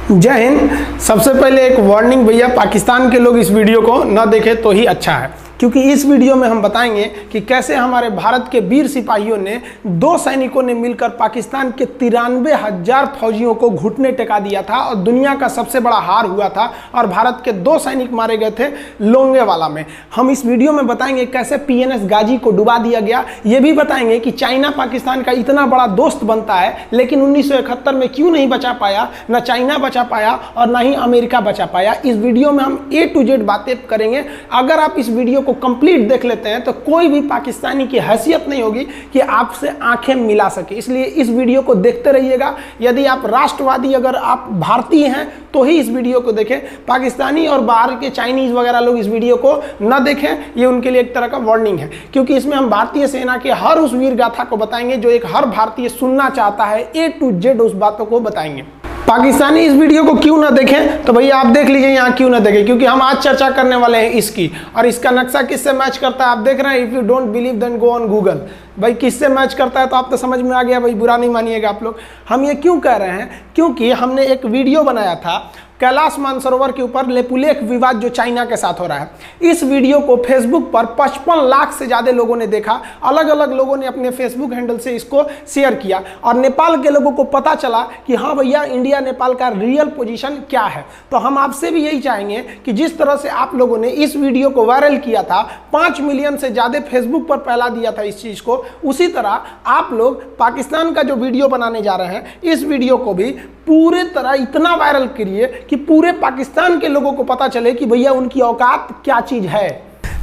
जय हिंद। सबसे पहले एक वार्निंग भैया, पाकिस्तान के लोग इस वीडियो को न देखें तो ही अच्छा है, क्योंकि इस वीडियो में हम बताएंगे कि कैसे हमारे भारत के वीर सिपाहियों ने 2 सैनिकों ने मिलकर पाकिस्तान के 93,000 फौजियों को घुटने टेका दिया था और दुनिया का सबसे बड़ा हार हुआ था और भारत के 2 सैनिक मारे गए थे लोंगेवाला में। हम इस वीडियो में बताएंगे कैसे PNS गाजी को डुबा दिया गया। ये भी बताएंगे कि चाइना पाकिस्तान का इतना बड़ा दोस्त बनता है, लेकिन 1971 में क्यों नहीं बचा पाया, ना चाइना बचा पाया और ना ही अमेरिका बचा पाया। इस वीडियो में हम A to Z बातें करेंगे। अगर आप इस वीडियो को कंप्लीट देख लेते हैं तो कोई भी पाकिस्तानी की हैसियत नहीं होगी कि आपसे आंखें मिला सके, इसलिए इस वीडियो को देखते रहिएगा। यदि आप राष्ट्रवादी, अगर आप भारतीय हैं तो ही इस वीडियो को देखें। पाकिस्तानी और बाहर के चाइनीज वगैरह लोग इस वीडियो को न देखें, ये उनके लिए एक तरह का वार्निंग है, क्योंकि इसमें हम भारतीय सेना के हर उस वीर गाथा को बताएंगे जो एक हर भारतीय सुनना चाहता है। A to Z उस बातों को बताएंगे। पाकिस्तानी इस वीडियो को क्यों ना देखें तो भैया आप देख लीजिए यहाँ क्यों ना देखें, क्योंकि हम आज चर्चा करने वाले हैं इसकी, और इसका नक्शा किससे मैच करता है आप देख रहे हैं। If you don't believe then go on Google. भाई किससे मैच करता है तो आप तो समझ में आ गया, भाई बुरा नहीं मानिएगा आप लोग। हम ये क्यों कह रहे हैं, क्योंकि हमने एक वीडियो बनाया था कैलाश मानसरोवर के ऊपर लेपुलेख विवाद जो चाइना के साथ हो रहा है। इस वीडियो को फेसबुक पर 55 लाख से ज़्यादा लोगों ने देखा। अलग अलग लोगों ने अपने फेसबुक हैंडल से इसको शेयर किया और नेपाल के लोगों को पता चला कि हाँ भैया, इंडिया नेपाल का रियल पोजीशन क्या है। तो हम आपसे भी यही चाहेंगे कि जिस तरह से आप लोगों ने इस वीडियो को वायरल किया था, 5 मिलियन से ज़्यादा फेसबुक पर फैला दिया था इस चीज़ को, उसी तरह आप लोग पाकिस्तान का जो वीडियो बनाने जा रहे हैं इस वीडियो को भी पूरे तरह इतना वायरल करिए कि पूरे पाकिस्तान के लोगों को पता चले कि भैया उनकी औकात क्या चीज़ है।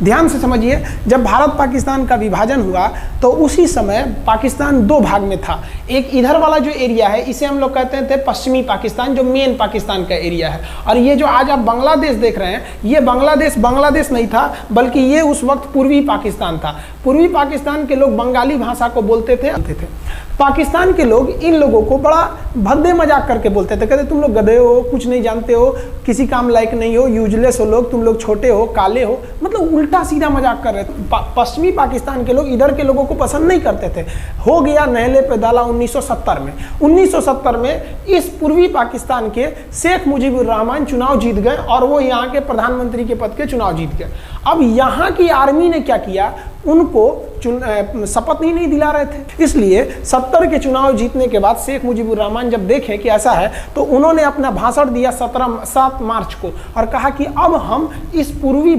ध्यान से समझिए, जब भारत पाकिस्तान का विभाजन हुआ तो उसी समय पाकिस्तान 2 भाग में था। एक इधर वाला जो एरिया है इसे हम लोग कहते थे पश्चिमी पाकिस्तान, जो मेन पाकिस्तान का एरिया है। और ये जो आज आप बांग्लादेश देख रहे हैं, ये बांग्लादेश नहीं था, बल्कि ये उस वक्त पूर्वी पाकिस्तान था। पूर्वी पाकिस्तान के लोग बंगाली भाषा को बोलते थे। पाकिस्तान के लोग इन लोगों को बड़ा भद्दे मजाक करके बोलते थे, कहते तुम लोग गधे हो, कुछ नहीं जानते हो, किसी काम लायक नहीं हो, यूजलेस हो लोग, तुम लोग छोटे हो, काले हो, मतलब उल्टा सीधा मजाक कर रहे थे। पश्चिमी पाकिस्तान के लोग इधर के लोगों को पसंद नहीं करते थे। हो गया नहले पे दाला 1970 में। 1970 में इस पूर्वी पाकिस्तान के शेख मुजीबुर रहमान चुनाव जीत गए और वो यहाँ के प्रधानमंत्री के पद के चुनाव जीत गए। अब यहाँ की आर्मी ने क्या किया, उनको शपथ ही नहीं दिला रहे थे। इसलिए 70 के चुनाव जीतने के बाद शेख मुजीबुर रहमान जब देखे कि ऐसा है तो उन्होंने अपना भाषण दिया 7 मार्च को और कहा कि अब हम इस पूर्वी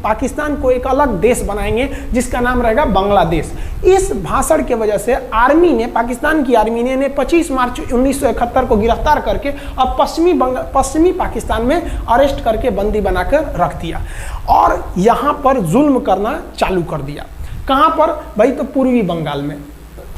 पाकिस्तान को एक अलग देश बनाएंगे जिसका नाम रहेगा बांग्लादेश। इस भाषण के वजह से आर्मी ने, पाकिस्तान की आर्मी ने 25 मार्च 1971 को गिरफ्तार करके अब पश्चिमी पाकिस्तान में अरेस्ट करके बंदी बनाकर रख दिया और यहाँ पर जुल्म करना चालू कर दिया। कहाँ पर भाई, तो पूर्वी बंगाल में,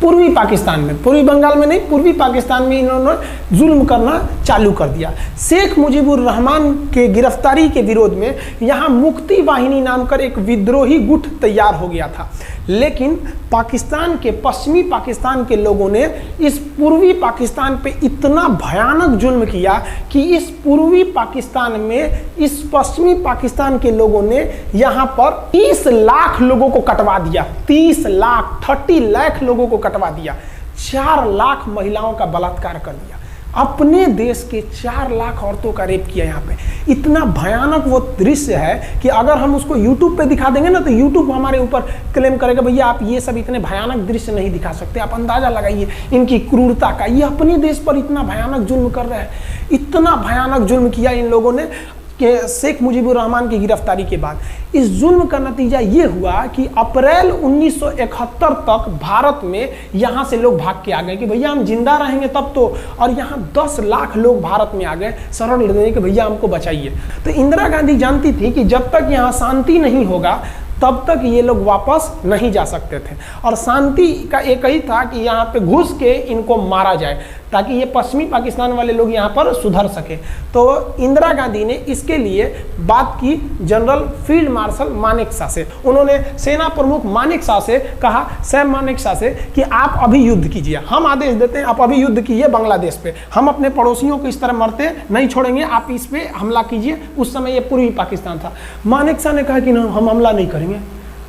पूर्वी पाकिस्तान में, पूर्वी बंगाल में नहीं, पूर्वी पाकिस्तान में इन्होंने जुल्म करना चालू कर दिया। शेख मुजीबुर रहमान के गिरफ्तारी के विरोध में यहाँ मुक्ति वाहिनी नाम कर एक विद्रोही गुट तैयार हो गया था, लेकिन पाकिस्तान के, पश्चिमी पाकिस्तान के लोगों ने इस पूर्वी पाकिस्तान पे इतना भयानक जुल्म किया कि इस पूर्वी पाकिस्तान में इस पश्चिमी पाकिस्तान के लोगों ने यहाँ पर 30 लाख लोगों को कटवा दिया। 30 लाख लोगों को कटवा दिया। 4 लाख महिलाओं का बलात्कार कर दिया। अपने देश के 4 लाख औरतों का रेप किया। यहाँ पे इतना भयानक वो दृश्य है कि अगर हम उसको YouTube पे दिखा देंगे ना तो YouTube हमारे ऊपर क्लेम करेगा, भैया आप ये सब इतने भयानक दृश्य नहीं दिखा सकते। आप अंदाजा लगाइए इनकी क्रूरता का। ये अपने देश पर इतना भयानक जुल्म कर रहे हैं, इतना भयानक जुल्म किया इन लोगों ने कि शेख मुजीबुर रहमान की गिरफ्तारी के बाद इस जुल्म का नतीजा ये हुआ कि अप्रैल 1971 तक भारत में यहाँ से लोग भाग के आ गए कि भैया हम जिंदा रहेंगे तब तो, और यहाँ 10 लाख लोग भारत में आ गए शरण लेने कि भैया हमको बचाइए। तो इंदिरा गांधी जानती थी कि जब तक यहाँ शांति नहीं होगा तब तक ये लोग वापस नहीं जा सकते थे, और शांति का एक ही था कि यहाँ पे घुस के इनको मारा जाए ताकि ये पश्चिमी पाकिस्तान वाले लोग यहाँ पर सुधर सके। तो इंदिरा गांधी ने इसके लिए बात की जनरल फील्ड मार्शल मानेकशॉ से। उन्होंने सेना प्रमुख मानेकशॉ से कहा, सैम मानेकशॉ से, कि आप अभी युद्ध कीजिए, हम आदेश देते हैं, आप अभी युद्ध कीजिए बांग्लादेश पे, हम अपने पड़ोसियों को इस तरह मरते नहीं छोड़ेंगे, आप इस पे हमला कीजिए। उस समय ये पूर्वी पाकिस्तान था। मानेकशॉ ने कहा कि ना, हम हमला नहीं करेंगे।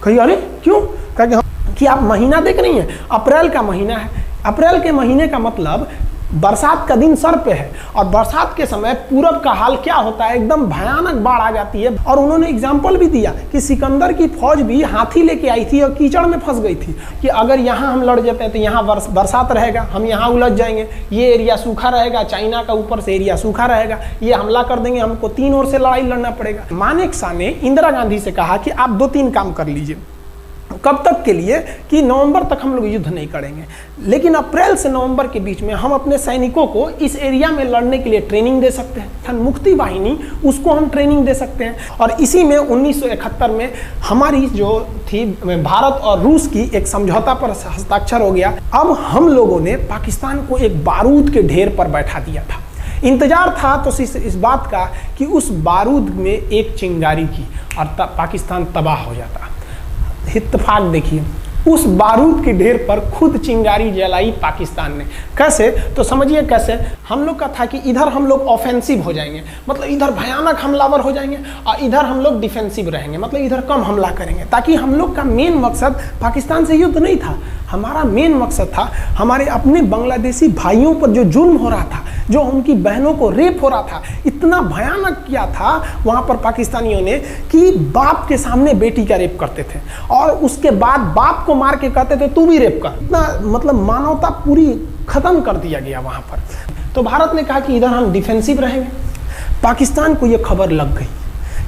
कही अरे क्यों? कहा कि आप महीना देख रही हैं, अप्रैल का महीना है। अप्रैल के महीने का मतलब बरसात का दिन सर पे है और बरसात के समय पूरब का हाल क्या होता है, एकदम भयानक बाढ़ आ जाती है। और उन्होंने एग्जाम्पल भी दिया कि सिकंदर की फौज भी हाथी लेके आई थी और कीचड़ में फंस गई थी कि अगर यहाँ हम लड़ जाते हैं तो यहाँ बरसात रहेगा, हम यहाँ उलझ जाएंगे, ये एरिया सूखा रहेगा, चाइना का ऊपर से एरिया सूखा रहेगा, ये हमला कर देंगे, हमको 3 ओर से लड़ाई लड़ना पड़ेगा। मानेकशॉ ने इंदिरा गांधी से कहा कि आप 2-3 काम कर लीजिए। कब तक के लिए कि नवंबर तक हम लोग युद्ध नहीं करेंगे, लेकिन अप्रैल से नवंबर के बीच में हम अपने सैनिकों को इस एरिया में लड़ने के लिए ट्रेनिंग दे सकते हैं, मुक्ति वाहिनी उसको हम ट्रेनिंग दे सकते हैं। और इसी में 1971 में हमारी जो थी भारत और रूस की एक समझौता पर हस्ताक्षर हो गया। अब हम लोगों ने पाकिस्तान को एक बारूद के ढेर पर बैठा दिया था। इंतजार था तो इस बात का कि उस बारूद में एक चिंगारी की और पाकिस्तान तबाह हो जाता। इत्तेफाक देखिए, उस बारूद के ढेर पर खुद चिंगारी जलाई पाकिस्तान ने। कैसे, तो समझिए कैसे। हम लोग का था कि इधर हम लोग ऑफेंसिव हो जाएंगे, मतलब इधर भयानक हमलावर हो जाएंगे, और इधर हम लोग डिफेंसिव रहेंगे, मतलब इधर कम हमला करेंगे, ताकि हम लोग का मेन मकसद पाकिस्तान से युद्ध नहीं था। हमारा मेन मकसद था हमारे अपने बांग्लादेशी भाइयों पर जो जुल्म हो रहा था, जो उनकी बहनों को रेप हो रहा था, इतना भयानक किया था वहाँ पर पाकिस्तानियों ने कि बाप के सामने बेटी का रेप करते थे और उसके बाद बाप को मार के कहते थे तू भी रेप कर। इतना मतलब मानवता पूरी खत्म कर दिया गया वहाँ पर। तो भारत ने कहा कि इधर हम डिफेंसिव रहेंगे। पाकिस्तान को ये खबर लग गई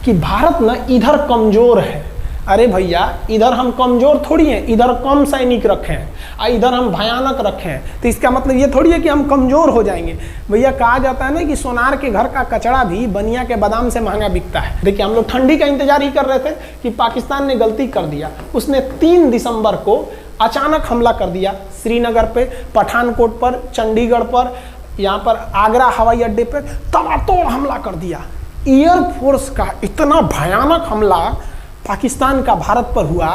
कि भारत ना इधर कमज़ोर है। अरे भैया, इधर हम कमज़ोर थोड़ी हैं, इधर कम सैनिक रखे हैं और इधर हम भयानक रखे हैं, तो इसका मतलब ये थोड़ी है कि हम कमज़ोर हो जाएंगे। भैया कहा जाता है ना कि सोनार के घर का कचड़ा भी बनिया के बादाम से महंगा बिकता है। देखिए, हम लोग ठंडी का इंतजार ही कर रहे थे कि पाकिस्तान ने गलती कर दिया। उसने 3 दिसंबर को अचानक हमला कर दिया श्रीनगर पे, पठानकोट पर, चंडीगढ़ पर, यहाँ पर आगरा हवाई अड्डे पर तबातोड़ हमला कर दिया। एयरफोर्स का इतना भयानक हमला पाकिस्तान का भारत पर हुआ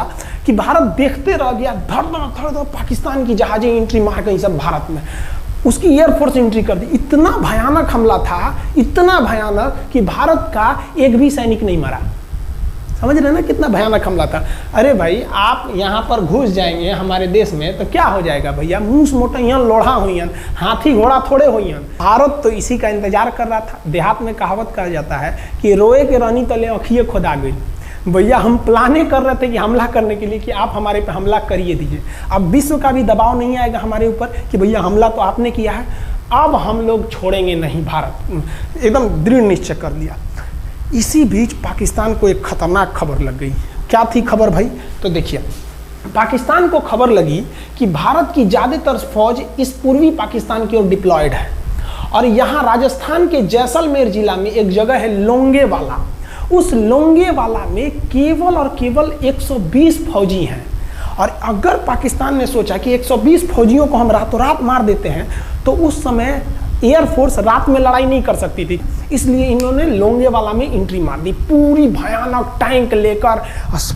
कि भारत देखते रह गया। धड़ पाकिस्तान की जहाजें एंट्री मार गई सब भारत में, उसकी एयरफोर्स एंट्री कर दी। इतना भयानक हमला था, इतना भयानक कि भारत का एक भी सैनिक नहीं मरा। समझ रहे ना कितना भयानक हमला था। अरे भाई, आप यहाँ पर घुस जाएंगे हमारे देश में तो क्या हो जाएगा भैया, मूस मोटइयन लोढ़ा हुईन, हाथी घोड़ा थोड़े हुईन। भारत तो इसी का इंतजार कर रहा था। देहात में कहावत कहा जाता है कि रोए के रानी तले अखिए खुदा गई। भैया, हम प्लाने कर रहे थे कि हमला करने के लिए कि आप हमारे पे हमला करिए दीजिए। अब विश्व का भी दबाव नहीं आएगा हमारे ऊपर कि भैया हमला तो आपने किया है, अब हम लोग छोड़ेंगे नहीं। भारत एकदम दृढ़ निश्चय कर लिया। इसी बीच पाकिस्तान को एक खतरनाक खबर लग गई। क्या थी खबर भाई? तो देखिए, पाकिस्तान को खबर लगी कि भारत की ज़्यादातर फौज इस पूर्वी पाकिस्तान की ओर डिप्लॉयड है और यहाँ राजस्थान के जैसलमेर जिला में एक जगह है लोंगेवाला। उस लोंगेवाला में केवल और केवल 120 फौजी हैं। और अगर पाकिस्तान ने सोचा कि 120 फौजियों को हम रातों रात मार देते हैं तो उस समय एयरफोर्स रात में लड़ाई नहीं कर सकती थी, इसलिए इन्होंने लोंगेवाला में एंट्री मार दी। पूरी भयानक टैंक लेकर,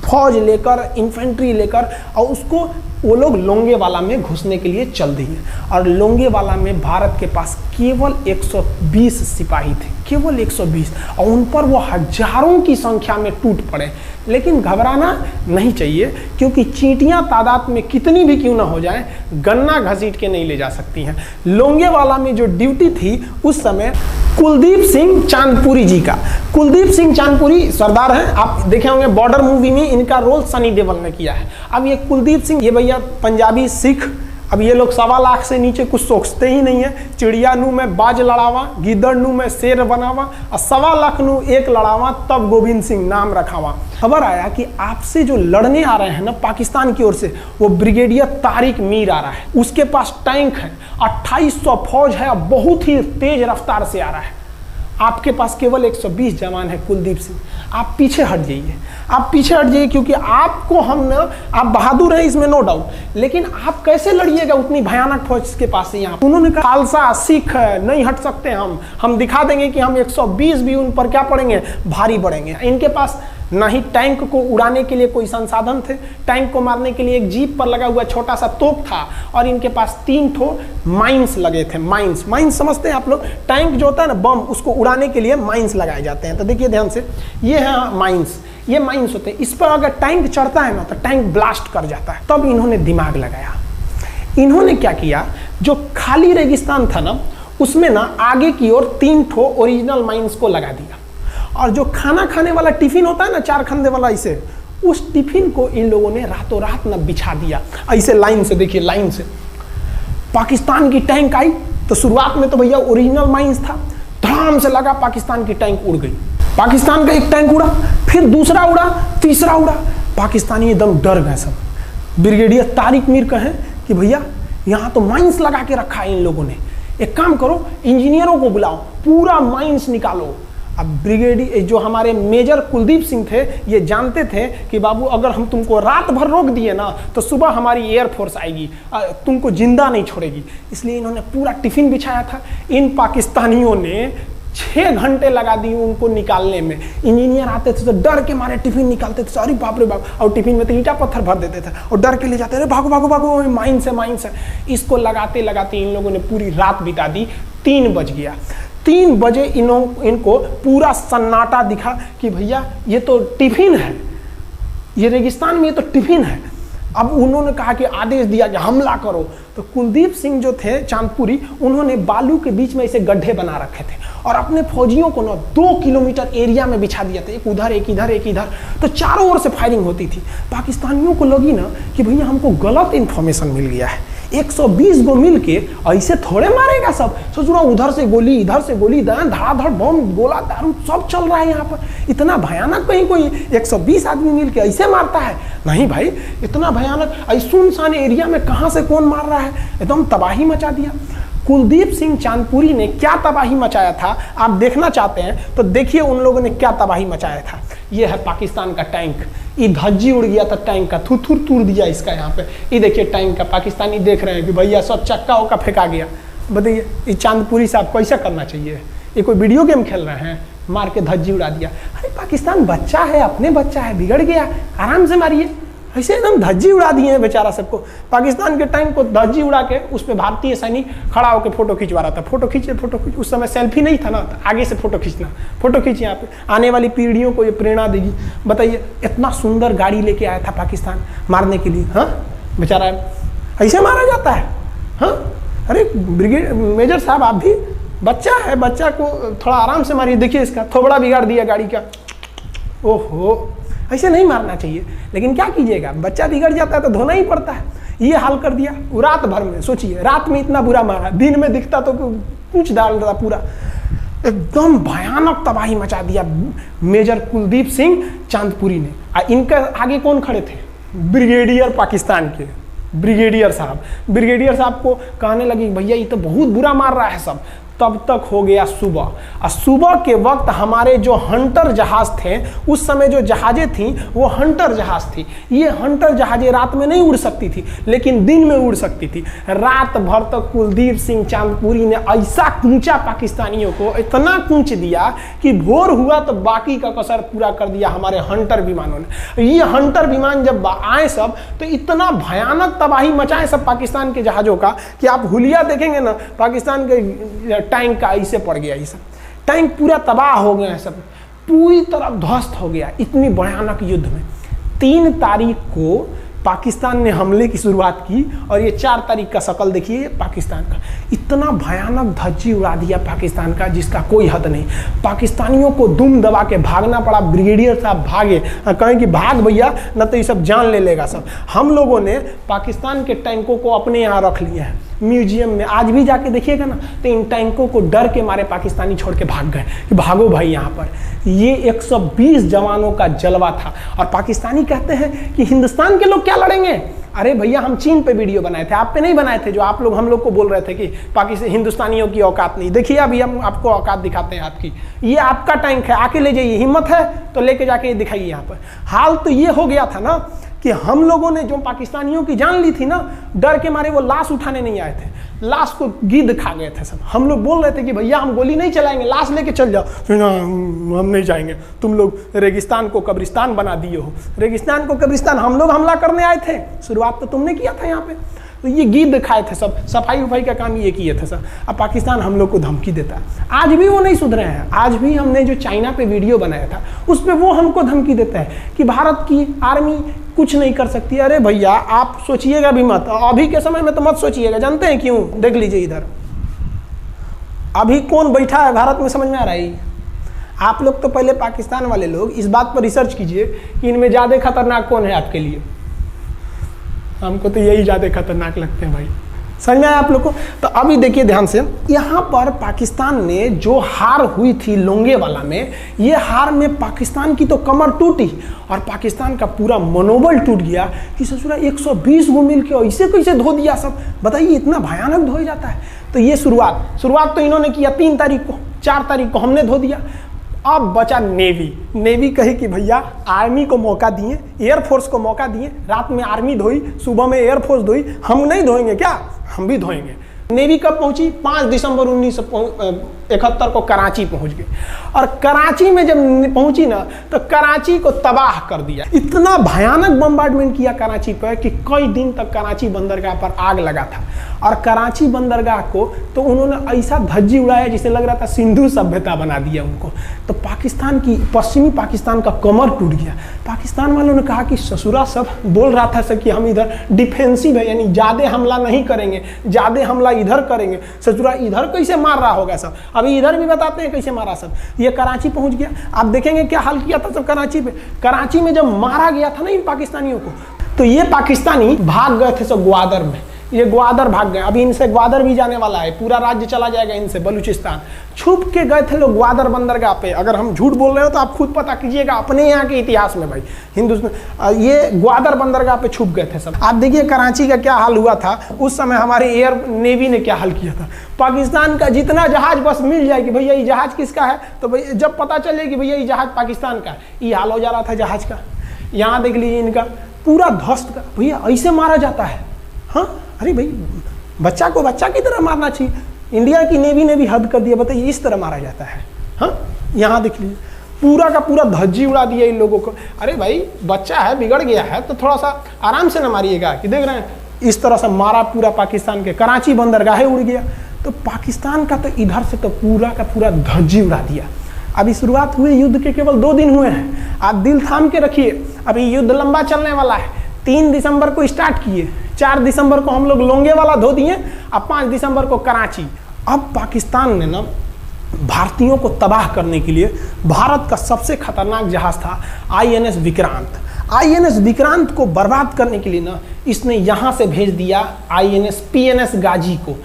फौज लेकर, इन्फेंट्री लेकर, और उसको वो लोग लोंगेवाला में घुसने के लिए चल दिए। और लोंगेवाला में भारत के पास केवल 120 सिपाही थे, केवल 120, और उन पर वो हजारों की संख्या में टूट पड़े। लेकिन घबराना नहीं चाहिए, क्योंकि चींटियां तादाद में कितनी भी क्यों ना हो जाए, गन्ना घसीट के नहीं ले जा सकती हैं। लोंगेवाला में जो ड्यूटी थी उस समय कुलदीप सिंह चांदपुरी जी का। कुलदीप सिंह चांदपुरी सरदार हैं, आप देखे होंगे बॉर्डर मूवी में इनका रोल सनी देओल ने किया है। अब ये कुलदीप सिंह, ये भैया पंजाबी सिख, अब ये लोग 1.25 लाख से नीचे कुछ सोचते ही नहीं है। चिड़िया नू में बाज लड़ावा, गिद्दड़ नू में शेर बनावा, और 1.25 लाख नू एक लड़ावा, तब गोविंद सिंह नाम रखावा। खबर आया कि आपसे जो लड़ने आ रहे हैं ना पाकिस्तान की ओर से, वो ब्रिगेडियर तारिक मीर आ रहा है। उसके पास टैंक है, 2800 फौज है, बहुत ही तेज रफ्तार से आ रहा है। आपके पास केवल 120 जवान है कुलदीप सिंह, आप पीछे हट जाइए, आप पीछे हट जाइए, क्योंकि आपको हम ना, आप बहादुर हैं इसमें नो डाउट, लेकिन आप कैसे लड़िएगा उतनी भयानक फौज के पास से। यहाँ उन्होंने कहा खालसा सिख नहीं हट सकते, हम दिखा देंगे कि हम 120 भी उन पर क्या पड़ेंगे, भारी पड़ेंगे। इनके पास ना ही टैंक को उड़ाने के लिए कोई संसाधन थे, टैंक को मारने के लिए एक जीप पर लगा हुआ छोटा सा तोप था, और इनके पास 3 ठो माइंस लगे थे। माइंस समझते हैं आप लोग, टैंक जो होता है ना बम, उसको उड़ाने के लिए माइंस लगाए जाते हैं। तो देखिए ध्यान से, ये है माइंस, ये माइंस होते हैं। इस पर अगर टैंक चढ़ता है ना तो टैंक ब्लास्ट कर जाता है। तब इन्होंने दिमाग लगाया, इन्होंने क्या किया, जो खाली रेगिस्तान था ना उसमें ना आगे की ओर 3 ठो ओरिजिनल माइंस को लगा दिया, और जो खाना खाने वाला टिफिन होता है ना 4 खंदे वाला, इसे उस टिफिन को इन लोगों ने रातों रात ना बिछा दिया ऐसे लाइन से। देखिए लाइन से पाकिस्तान की टैंक आई तो शुरुआत में तो भैया ओरिजिनल माइंस था, धड़ाम से लगा, पाकिस्तान की टैंक उड़ गई। पाकिस्तान का एक टैंक उड़ा, फिर दूसरा उड़ा, तीसरा उड़ा, पाकिस्तानी एकदम डर गए सब। ब्रिगेडियर तारिक मीर कहें कि भैया यहाँ तो माइंस लगा के रखा है इन लोगों ने, एक काम करो इंजीनियरों को बुलाओ, पूरा माइंस निकालो। अब ब्रिगेडियर जो हमारे मेजर कुलदीप सिंह थे ये जानते थे कि बाबू अगर हम तुमको रात भर रोक दिए ना तो सुबह हमारी एयरफोर्स आएगी, तुमको जिंदा नहीं छोड़ेगी, इसलिए इन्होंने पूरा टिफिन बिछाया था। इन पाकिस्तानियों ने 6 घंटे लगा दिए उनको निकालने में। इंजीनियर आते थे तो डर के मारे टिफिन निकालते थे, अरे बाप रे बाप, और टिफिन में तो ईंटा पत्थर भर देते थे और डर के ले जाते थे, भागो भागो भागो माइंस है माइंस है। इसको लगाते लगाते इन लोगों ने पूरी रात बिता दी। 3 बज गया, 3 बजे इनको पूरा सन्नाटा दिखा कि भैया ये तो टिफिन है, ये रेगिस्तान में ये तो टिफिन है। अब उन्होंने कहा कि आदेश दिया कि हमला करो, तो कुलदीप सिंह जो थे चांदपुरी, उन्होंने बालू के बीच में ऐसे गड्ढे बना रखे थे और अपने फौजियों को ना 2 किलोमीटर एरिया में बिछा दिया था, एक उधर एक इधर एक इधर, तो चारों ओर से फायरिंग होती थी। पाकिस्तानियों को लगी ना कि भैया हमको गलत इंफॉर्मेशन मिल गया है, 120 गो मिल के ऐसे थोड़े मारेगा सब, सोच रहा उधर से गोली इधर से गोली, धड़ाधड़ बम गोला दारू सब चल रहा है यहाँ पर, इतना भयानक कहीं कोई 120 आदमी मिल के ऐसे मारता है? नहीं भाई, इतना भयानक सुनसान एरिया में कहाँ से कौन मार रहा है, एकदम तबाही मचा दिया। कुलदीप सिंह चांदपुरी ने क्या तबाही मचाया था आप देखना चाहते हैं तो देखिए उन लोगों ने क्या तबाही मचाया था। ये है पाकिस्तान का टैंक, ये धज्जी उड़ गया था टैंक का, थुथुर तूर दिया इसका यहाँ पे। ये देखिए टैंक का, पाकिस्तानी देख रहे हैं कि भैया सब चक्का उक्का फेंका गया। बताइए ये चांदपुरी साहब को ऐसा करना चाहिए? ये कोई वीडियो गेम खेल रहे हैं? मार के धज्जी उड़ा दिया। अरे पाकिस्तान बच्चा है, अपने बच्चा है, बिगड़ गया, आराम से मारिए। ऐसे एकदम धज्जी उड़ा दिए हैं बेचारा सबको। पाकिस्तान के टैंक को धज्जी उड़ा के उस पर भारतीय सैनिक खड़ा होकर फोटो खिंचवा रहा था। फोटो खींच, उस समय सेल्फी नहीं था ना, आगे से फोटो खींचना, फोटो खींच, यहाँ पे आने वाली पीढ़ियों को ये प्रेरणा देगी। बताइए इतना सुंदर गाड़ी लेके आया था पाकिस्तान मारने के लिए, हाँ बेचारा ऐसे मारा जाता है? हाँ अरे ब्रिगेड मेजर साहब आप भी बच्चा है, बच्चा को थोड़ा आराम से मारिए। देखिए इसका थोबड़ा बिगाड़ दिया गाड़ी का, ओहो ऐसे नहीं मारना चाहिए, लेकिन क्या कीजिएगा, बच्चा बिगड़ जाता है तो धोना ही पड़ता है। ये हाल कर दिया रात भर में। सोचिए रात में इतना बुरा मारा, दिन में दिखता तो कुछ डाल रहा, पूरा एकदम भयानक तबाही मचा दिया मेजर कुलदीप सिंह चांदपुरी ने। इनके आगे कौन खड़े थे? ब्रिगेडियर पाकिस्तान के ब्रिगेडियर साहब। ब्रिगेडियर साहब को कहने लगी भैया ये तो बहुत बुरा मार रहा है सब। तब तक हो गया सुबह, और सुबह के वक्त हमारे जो हंटर जहाज थे, उस समय जो जहाजें थी वो हंटर जहाज थी। ये हंटर जहाजें रात में नहीं उड़ सकती थी लेकिन दिन में उड़ सकती थी। रात भर तक कुलदीप सिंह चांदपुरी ने ऐसा कूचा पाकिस्तानियों को, इतना कूच दिया कि भोर हुआ तो बाकी का कसर पूरा कर दिया हमारे हंटर विमानों ने। ये हंटर विमान जब आए सब तो इतना भयानक तबाही मचाए सब पाकिस्तान के जहाजों का कि आप हुलिया देखेंगे ना, पाकिस्तान के टैंक का ऐसे पड़ गया, ये सब टैंक पूरा तबाह हो गया, सब पूरी तरह ध्वस्त हो गया इतनी भयानक युद्ध में। 3 तारीख को पाकिस्तान ने हमले की शुरुआत की और ये 4 तारीख का शकल देखिए पाकिस्तान का। इतना भयानक धज्जी उड़ा दिया पाकिस्तान का जिसका कोई हद नहीं। पाकिस्तानियों को दुम दबा के भागना पड़ा। ब्रिगेडियर साहब भागे, कहें कि भाग भैया न तो ये सब जान ले लेगा सब। हम लोगों ने पाकिस्तान के टैंकों को अपने यहाँ रख लिया है म्यूजियम में। आज भी जाके देखिएगा ना तो इन टैंकों को डर के मारे पाकिस्तानी छोड़ के भाग गए कि भागो भाई यहाँ पर। ये 120 जवानों का जलवा था। और पाकिस्तानी कहते हैं कि हिंदुस्तान के लोग क्या लड़ेंगे? अरे भैया हम चीन पे वीडियो बनाए थे, आप पे नहीं बनाए थे, जो आप लोग हम लोग को बोल रहे थे कि पाकिस्तान हिंदुस्तानियों की औकात नहीं। देखिए अभी हम आपको औकात दिखाते हैं आपकी। ये आपका टैंक है, आके ले जाइए, हिम्मत है तो लेके जाके दिखाइए यहाँ पर। हाल तो ये हो गया था ना कि हम लोगों ने जो पाकिस्तानियों की जान ली थी ना, डर के मारे वो लाश उठाने नहीं आए थे, लाश को गिद्ध खा गए थे सब। हम लोग बोल रहे थे कि भैया हम गोली नहीं चलाएंगे, लाश लेके चल जाओ। हम नहीं जाएंगे, तुम लोग रेगिस्तान को कब्रिस्तान बना दिए हो। रेगिस्तान को कब्रिस्तान हम लोग हमला करने आए थे, शुरुआत तो तुमने किया था यहाँ पे। तो ये गिद्ध खाए थे सब, सफाई उफाई का काम ये किए थे सब। अब पाकिस्तान हम लोग को धमकी देता है, आज भी वो नहीं सुधरे हैं। आज भी हमने जो चाइना पे वीडियो बनाया था उस पर वो हमको धमकी देता है कि भारत की आर्मी कुछ नहीं कर सकती। अरे भैया आप सोचिएगा भी मत, अभी के समय में तो मत सोचिएगा। जानते हैं क्यों? देख लीजिए इधर अभी कौन बैठा है भारत में, समझ में आ रहा है? आप लोग तो पहले पाकिस्तान वाले लोग इस बात पर रिसर्च कीजिए कि इनमें ज़्यादा खतरनाक कौन है आपके लिए। हमको तो यही ज़्यादा खतरनाक लगते हैं भाई, समझ में आया आप लोग को? तो अभी देखिए ध्यान से, यहाँ पर पाकिस्तान ने जो हार हुई थी लोंगेवाला में, ये हार में पाकिस्तान की तो कमर टूटी और पाकिस्तान का पूरा मनोबल टूट गया कि ससुरा 120 गो मिल के ऐसे कैसे धो दिया सब। बताइए इतना भयानक धो जाता है। तो ये शुरुआत तो इन्होंने किया 3 तारीख को, 4 तारीख को हमने धो दिया। अब बचा नेवी कही कि भैया आर्मी को मौका दिए, एयरफोर्स को मौका दिए, रात में आर्मी धोई, सुबह में एयरफोर्स धोई, हम नहीं धोएंगे क्या? हम भी धोएंगे। नेवी कब पहुंची? 5 दिसंबर 1971 को कराची पहुंच गई और कराची में जब पहुंची ना तो कराची को तबाह कर दिया। इतना भयानक बम्बार्डमेंट किया कराची पर कि कई दिन तक कराची बंदरगाह पर आग लगा था और कराची बंदरगाह को तो उन्होंने ऐसा धज्जी उड़ाया जिसे लग रहा था सिंधु सभ्यता बना दिया उनको। तो पाकिस्तान की, पश्चिमी पाकिस्तान का कमर टूट गया। पाकिस्तान वालों ने कहा कि ससुरा सब बोल रहा था सर कि हम इधर डिफेंसिव है, यानी ज़्यादा हमला नहीं करेंगे, ज़्यादा हमला इधर करेंगे। ससुरा इधर कैसे मार रहा होगा सब, अभी इधर भी बताते हैं कैसे मारा सब। ये कराची पहुंच गया, आप देखेंगे क्या हाल किया था सब कराची पे। कराची में जब मारा गया था ना इन पाकिस्तानियों को, तो ये पाकिस्तानी भाग गए थे सब ग्वादर में। ये ग्वादर भाग गए, अभी इनसे ग्वादर भी जाने वाला है, पूरा राज्य चला जाएगा इनसे, बलूचिस्तान। छुप के गए थे लोग ग्वादर बंदरगाह पे। अगर हम झूठ बोल रहे हो तो आप खुद पता कीजिएगा अपने यहाँ के इतिहास में भाई, हिंदुस्तान ये ग्वादर बंदरगाह पे छुप गए थे सब। आप देखिए कराची का क्या हाल हुआ था उस समय, हमारे एयर नेवी ने क्या हाल किया था। पाकिस्तान का जितना जहाज बस मिल जाए कि भैया ये जहाज किसका है, तो भैया जब पता चले कि भैया ये जहाज पाकिस्तान का है, ये हाल हो जा रहा था जहाज का। यहाँ देख लीजिए इनका पूरा ध्वस्त का, भैया ऐसे मारा जाता है। हाँ अरे भाई बच्चा को बच्चा की तरह मारना चाहिए। इंडिया की नेवी ने भी हद कर दिया, बताइए इस तरह मारा जाता है। हाँ यहाँ देख लीजिए पूरा का पूरा धज्जी उड़ा दिया इन लोगों को। अरे भाई बच्चा है, बिगड़ गया है तो थोड़ा सा आराम से ना मारिएगा, कि देख रहे हैं इस तरह से मारा पूरा पाकिस्तान के। कराची बंदरगाह उड़ गया। तो पाकिस्तान का तो इधर से तो पूरा का पूरा धज्जी उड़ा दिया। अभी शुरुआत हुई युद्ध के केवल 2 दिन हुए हैं, आप दिल थाम के रखिए, अभी युद्ध लंबा चलने वाला है। 3 दिसंबर को स्टार्ट किए, 4 दिसंबर को हम लोग लोंगेवाला धो दिए, अब 5 दिसंबर को कराची। अब पाकिस्तान ने ना भारतीयों को तबाह करने के लिए भारत का सबसे खतरनाक जहाज था INS विक्रांत। INS विक्रांत को बर्बाद करने के लिए ना इसने यहाँ से भेज दिया INS PNS गाजी को।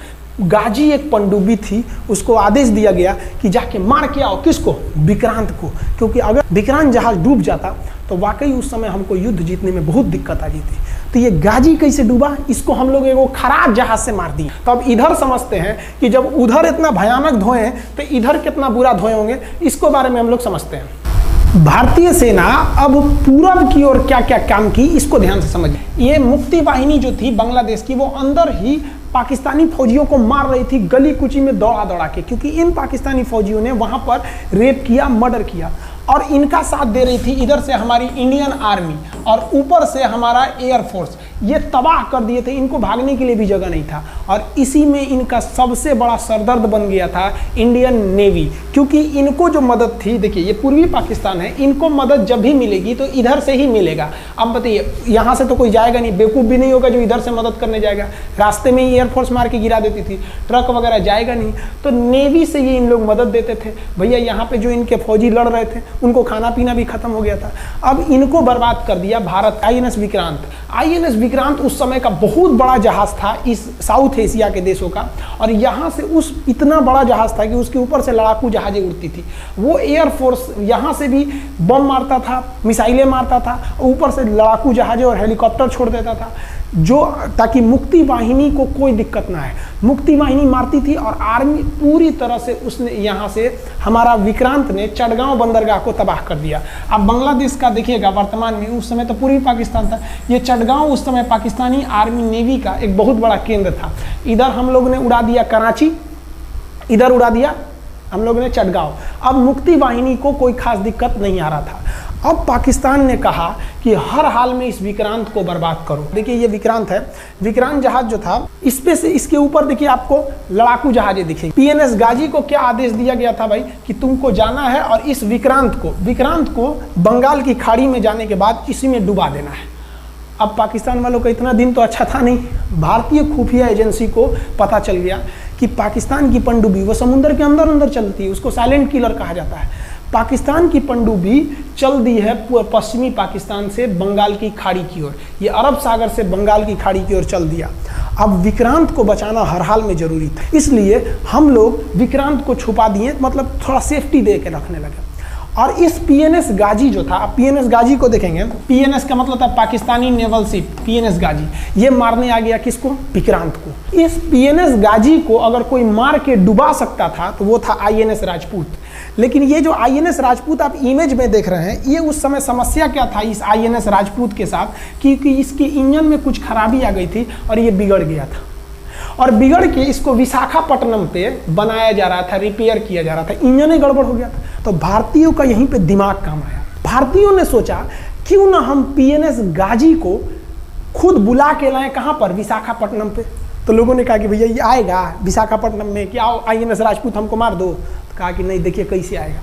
गाजी एक पनडुब्बी थी, उसको आदेश दिया गया कि जाके मार के आओ, किसको? विक्रांत को, क्योंकि अगर विक्रांत जहाज डूब जाता तो वाकई उस समय हमको युद्ध जीतने में बहुत दिक्कत आ जाती। तो ये गाजी कैसे डूबा, इसको हम लोग एगो खराब जहाज से मार दिए। तो अब इधर समझते हैं कि जब उधर इतना भयानक धोए तो इधर कितना बुरा धोए होंगे, इसको बारे में हम लोग समझते हैं। भारतीय सेना अब पूरब की ओर क्या क्या काम की, इसको ध्यान से समझिए। ये मुक्ति वाहिनी जो थी बांग्लादेश की, वो अंदर ही पाकिस्तानी फौजियों को मार रही थी गली कुची में दौड़ा दौड़ा के, क्योंकि इन पाकिस्तानी फौजियों ने वहां पर रेप किया, मर्डर किया और इनका साथ दे रही थी इधर से हमारी इंडियन आर्मी और ऊपर से हमारा एयरफोर्स। ये तबाह कर दिए थे, इनको भागने के लिए भी जगह नहीं था। और इसी में इनका सबसे बड़ा सरदर्द बन गया था इंडियन नेवी, क्योंकि इनको जो मदद थी, देखिए ये पूर्वी पाकिस्तान है, इनको मदद जब भी मिलेगी तो इधर से ही मिलेगा। अब बताइए यहाँ से तो कोई जाएगा नहीं, बेवकूफ़ भी नहीं होगा जो इधर से मदद करने जाएगा। रास्ते में ही एयरफोर्स मार के गिरा देती थी, ट्रक वगैरह जाएगा नहीं, तो नेवी से ये इन लोग मदद देते थे। भैया यहाँ पे जो इनके फौजी लड़ रहे थे उनको खाना पीना भी खत्म हो गया था। अब इनको बर्बाद कर दिया भारत। INS विक्रांत, INS विक्रांत उस समय का बहुत बड़ा जहाज था इस साउथ एशिया के देशों का, और यहाँ से उस इतना बड़ा जहाज था कि उसके ऊपर से लड़ाकू जहाजें उड़ती थी। वो एयरफोर्स यहाँ से भी बम मारता था, मिसाइलें मारता था, ऊपर से लड़ाकू जहाजें और हेलीकॉप्टर छोड़ देता था, जो ताकि मुक्ति वाहिनी को कोई दिक्कत ना है। मुक्ति वाहिनी मारती थी और आर्मी पूरी तरह से उसने यहाँ से हमारा विक्रांत ने चटगांव बंदरगाह को तबाह कर दिया। अब बांग्लादेश का देखिएगा वर्तमान में, उस समय तो पूर्वी पाकिस्तान था, ये चटगांव उस समय पाकिस्तानी आर्मी नेवी का एक बहुत बड़ा केंद्र था। इधर हम लोग ने उड़ा दिया कराची, इधर उड़ा दिया हम लोग ने चटगांव। अब मुक्ति वाहिनी को कोई खास दिक्कत नहीं आ रहा था। अब पाकिस्तान ने कहा कि हर हाल में इस विक्रांत को बर्बाद करो। देखिए ये विक्रांत है, विक्रांत जहाज जो था इस पे से इसके ऊपर देखिए आपको लड़ाकू जहाजें दिखेगी। पीएनएस गाजी को क्या आदेश दिया गया था भाई कि तुमको जाना है और इस विक्रांत को बंगाल की खाड़ी में जाने के बाद इसी में डुबा देना है। अब पाकिस्तान वालों का इतना दिन तो अच्छा था नहीं, भारतीय खुफिया एजेंसी को पता चल गया कि पाकिस्तान की पनडुब्बी वो समुद्र के अंदर अंदर चलती है, उसको साइलेंट किलर कहा जाता है। पाकिस्तान की पनडुब्बी चल दी है पश्चिमी पाकिस्तान से बंगाल की खाड़ी की ओर, ये अरब सागर से बंगाल की खाड़ी की ओर चल दिया। अब विक्रांत को बचाना हर हाल में जरूरी था, इसलिए हम लोग विक्रांत को छुपा दिए, मतलब थोड़ा सेफ्टी दे के रखने लगे। और इस पीएनएस गाजी जो था, अब पीएनएस गाजी को देखेंगे, पीएनएस का मतलब था पाकिस्तानी नेवल शिप, पीएनएस गाजी, ये मारने आ गया किसको? विक्रांत को। इस पीएनएस गाजी को अगर कोई मार के डुबा सकता था तो वो था आईएनएस राजपूत। लेकिन ये जो आईएनएस राजपूत आप इमेज में देख रहे हैं, ये उस समय समस्या क्या था इस आईएनएस राजपूत के साथ, क्योंकि इसके इंजन में कुछ खराबी आ गई थी और ये बिगड़ गया था, और बिगड़ के इसको विशाखापट्टनम पे बनाया जा रहा था, रिपेयर किया जा रहा था, इंजन ही गड़बड़ हो गया था। तो भारतीयों का यहीं पे दिमाग काम आया। भारतीयों ने सोचा क्यों ना हम पीएनएस गाजी को खुद बुला के लाएं, कहां पर? विशाखापट्टनम पे। तो लोगों ने कहा कि भैया ये आएगा विशाखापट्टनम में, कि आओ आईएनएस राजपूत हमको मार दो। तो कहा कि नहीं, देखिए कैसे आएगा।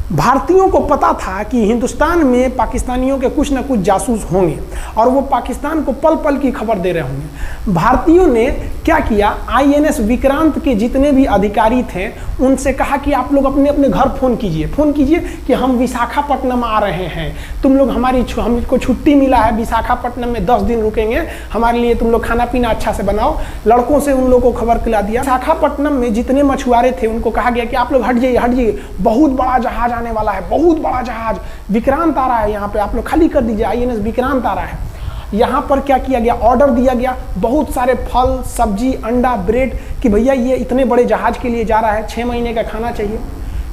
भारतीयों को पता था कि हिंदुस्तान में पाकिस्तानियों के कुछ ना कुछ जासूस होंगे और वो पाकिस्तान को पल पल की खबर दे रहे होंगे। भारतीयों ने क्या किया, आईएनएस विक्रांत के जितने भी अधिकारी थे उनसे कहा कि आप लोग अपने अपने घर फ़ोन कीजिए कि हम विशाखापट्टनम आ रहे हैं, तुम लोग हमको छुट्टी मिला है, विशाखापट्टनम में 10 दिन रुकेंगे, हमारे लिए तुम लोग खाना पीना अच्छा से बनाओ। लड़कों से उन लोगों को खबर खिला दिया। विशाखापट्टनम में जितने मछुआरे थे उनको कहा गया कि आप लोग हट जाइए, बहुत बड़ा जहाज आने वाला है, बहुत बड़ा जहाज विक्रांत आ रहा है, यहाँ पे आप लोग खाली कर दीजिए, आईएनएस विक्रांत आ रहा है। यहाँ पर क्या किया गया, ऑर्डर दिया गया, बहुत सारे फल सब्जी अंडा ब्रेड, कि भैया ये इतने बड़े जहाज के लिए जा रहा है, 6 महीने का खाना चाहिए।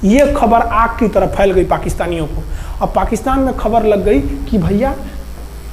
ये खबर आग की तरह फैल गई पाकिस्तानियों को। अब पाकिस्तान में खबर लग गई कि भैया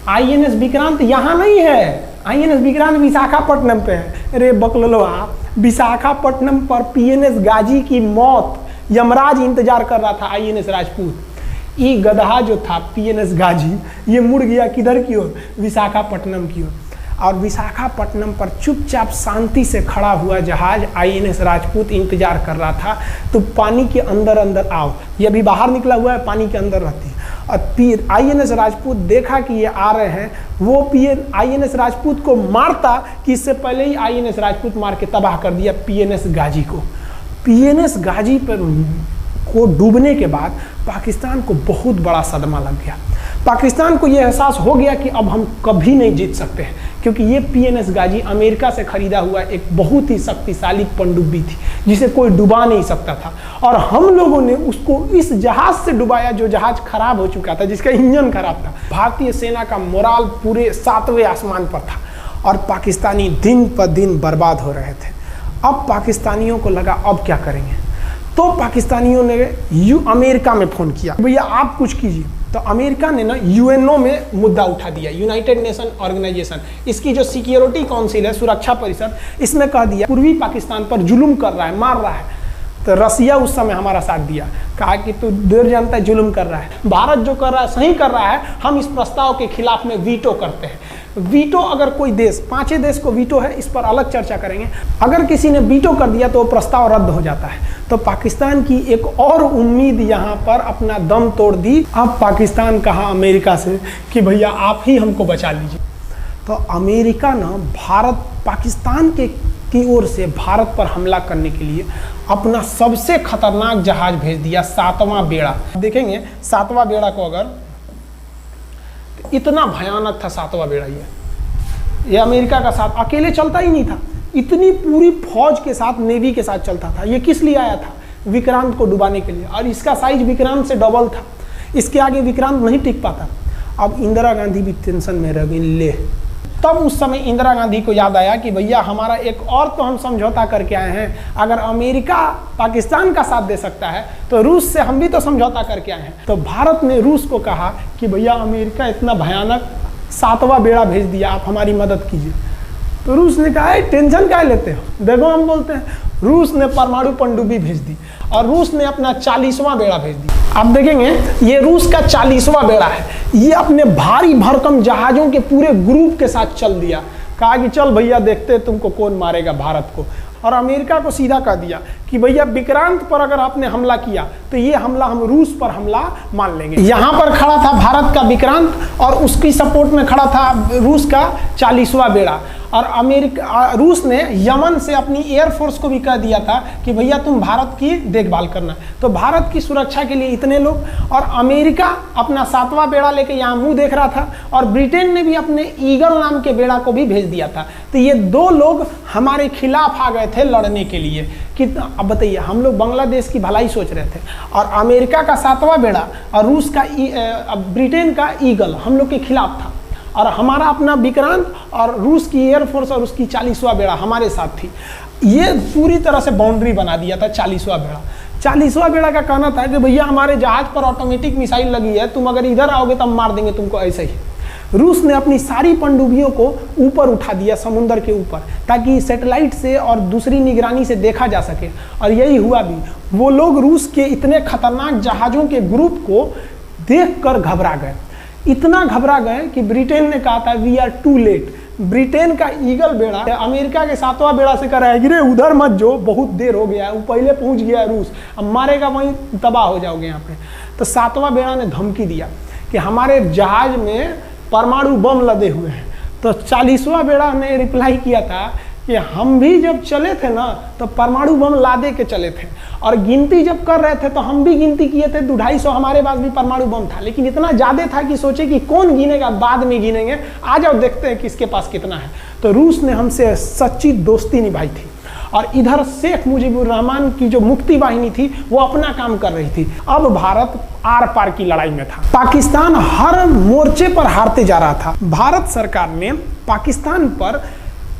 आईएनएस विक्रांत यहाँ नहीं है, आईएनएस विक्रांत विशाखापट्टनम पे है। अरे बकलोलवा, विशाखापट्टनम पर पीएनएस गाजी की मौत यमराज इंतजार कर रहा था, आईएनएस राजपूत। ये गधा जो था पीएनएस गाजी, ये मुड़ गया किधर की ओर? विशाखापट्टनम की ओर। और विशाखापट्टनम पर चुपचाप शांति से खड़ा हुआ जहाज आईएनएस राजपूत इंतजार कर रहा था, तो पानी के अंदर अंदर आओ, ये अभी बाहर निकला हुआ है, पानी के अंदर रहती है। और आईएनएस राजपूत देखा कि ये आ रहे हैं, वो आईएनएस राजपूत को मारता कि इससे पहले ही आईएनएस राजपूत मार के तबाह कर दिया पीएनएस गाजी को। पीएनएस गाजी पर को डूबने के बाद पाकिस्तान को बहुत बड़ा सदमा लग गया। पाकिस्तान को यह एहसास हो गया कि अब हम कभी नहीं जीत सकते हैं, क्योंकि ये पीएनएस गाजी अमेरिका से खरीदा हुआ एक बहुत ही शक्तिशाली पनडुब्बी थी जिसे कोई डुबा नहीं सकता था, और हम लोगों ने उसको इस जहाज से डुबाया जो जहाज खराब हो चुका था, जिसका इंजन खराब था। भारतीय सेना का मोराल पूरे 7वें आसमान पर था और पाकिस्तानी दिन पर दिन बर्बाद हो रहे थे। अब पाकिस्तानियों को लगा अब क्या करेंगे, तो पाकिस्तानियों ने अमेरिका में फ़ोन किया, भैया आप कुछ कीजिए। तो अमेरिका ने ना यूएनओ में मुद्दा उठा दिया, यूनाइटेड नेशन ऑर्गेनाइजेशन, इसकी जो सिक्योरिटी काउंसिल है, सुरक्षा परिषद, इसमें कह दिया पूर्वी पाकिस्तान पर जुल्म कर रहा है, मार रहा है। तो रसिया उस समय हमारा साथ दिया, कहा कि तू देर जानता है जुल्म कर रहा है, भारत जो कर रहा है सही कर रहा है, हम इस प्रस्ताव के खिलाफ में वीटो करते हैं। वीटो अगर कोई देश, 5 देश को वीटो है, इस पर अलग चर्चा करेंगे, अगर किसी ने वीटो कर दिया तो प्रस्ताव रद्द हो जाता है। तो पाकिस्तान की एक और उम्मीद यहाँ पर अपना दम तोड़ दी। अब पाकिस्तान कहा अमेरिका से कि भैया आप ही हमको बचा लीजिए। तो अमेरिका ना पाकिस्तान की ओर से भारत पर हमला करने के लिए अपना सबसे खतरनाक जहाज भेज दिया, 7वां बेड़ा। देखेंगे 7वां बेड़ा को, अगर इतना भयानक था 7वां बेड़ा, ये अमेरिका का साथ अकेले चलता ही नहीं था, इतनी पूरी फौज के साथ, नेवी के साथ चलता था। ये किस लिए आया था? विक्रांत को डुबाने के लिए, और इसका साइज विक्रांत से डबल था, इसके आगे विक्रांत नहीं टिक पाता। अब इंदिरा गांधी भी टेंशन में रह गई। ले, तब उस समय इंदिरा गांधी को याद आया कि भैया हमारा एक और तो हम समझौता करके आए हैं, अगर अमेरिका पाकिस्तान का साथ दे सकता है तो रूस से हम भी तो समझौता करके आए हैं। तो भारत ने रूस को कहा कि भैया अमेरिका इतना भयानक 7वां बेड़ा भेज दिया, आप हमारी मदद कीजिए। तो रूस ने कहा टेंशन क्या लेते हो, देखो हम बोलते हैं रूस ने परमाणु पनडुब्बी भेज दी और रूस ने अपना 40वां बेड़ा भेज दिया। आप देखेंगे ये रूस का 40वां बेड़ा है। ये अपने भारी भरकम जहाजों के पूरे ग्रुप के साथ चल दिया, कहा कि चल भैया देखते तुमको कौन मारेगा भारत को। और अमेरिका को सीधा कह दिया कि भैया विक्रांत पर अगर आपने हमला किया तो ये हमला हम रूस पर हमला मान लेंगे। यहाँ पर खड़ा था भारत का विक्रांत और उसकी सपोर्ट में खड़ा था रूस का 40वां बेड़ा। और रूस ने यमन से अपनी एयरफोर्स को भी कह दिया था कि भैया तुम भारत की देखभाल करना। तो भारत की सुरक्षा के लिए इतने लोग, और अमेरिका अपना 7वां बेड़ा लेके यहाँ मुंह देख रहा था, और ब्रिटेन ने भी अपने ईगल नाम के बेड़ा को भी भेज दिया था। तो ये 2 लोग हमारे खिलाफ आ गए थे लड़ने के लिए कि अब बताइए, हम लोग बांग्लादेश की भलाई सोच रहे थे, और अमेरिका का 7वां बेड़ा और रूस का ब्रिटेन का ईगल हम लोग के खिलाफ था, और हमारा अपना विक्रांत और रूस की एयरफोर्स और उसकी 40वां बेड़ा हमारे साथ थी। ये पूरी तरह से बाउंड्री बना दिया था 40वां बेड़ा। 40वां बेड़ा का कहना था कि भैया हमारे जहाज पर ऑटोमेटिक मिसाइल लगी है, तुम अगर इधर आओगे तो हम मार देंगे तुमको ऐसे ही। रूस ने अपनी सारी पनडुब्बियों को ऊपर उठा दिया समुद्र के ऊपर, ताकि सैटेलाइट से और दूसरी निगरानी से देखा जा सके, और यही हुआ भी। वो लोग रूस के इतने खतरनाक जहाज़ों के ग्रुप को देखकर घबरा गए, इतना घबरा गए कि ब्रिटेन ने कहा था we are too late. Britain का ईगल बेड़ा अमेरिका के 7वां बेड़ा से कह रहा है कि रे उधर मत जो, बहुत देर हो गया है, वो पहले पहुंच गया है रूस, अब मारेगा वहीं तबाह हो जाओगे यहाँ पे। तो 7वां बेड़ा ने धमकी दिया कि हमारे जहाज में परमाणु बम लदे हुए हैं। तो 40वां बेड़ा ने रिप्लाई किया था कि हम भी जब चले थे ना तो परमाणु बम लादे के चले थे, और गिनती जब कर रहे थे तो हम भी गिनती किए थे 250 हमारे पास भी परमाणु बम था, लेकिन इतना ज़्यादा था कि सोचे कि कौन गिनेगा, बाद में गिनेंगे, आ जाओ देखते हैं किसके पास कितना है। तो रूस ने हमसे सच्ची दोस्ती निभाई थी, और इधर शेख मुजीबुर रहमान की जो मुक्ति वाहिनी थी वो अपना काम कर रही थी। अब भारत आर पार की लड़ाई में था। पाकिस्तान हर मोर्चे पर हारते जा रहा था। भारत सरकार ने पाकिस्तान पर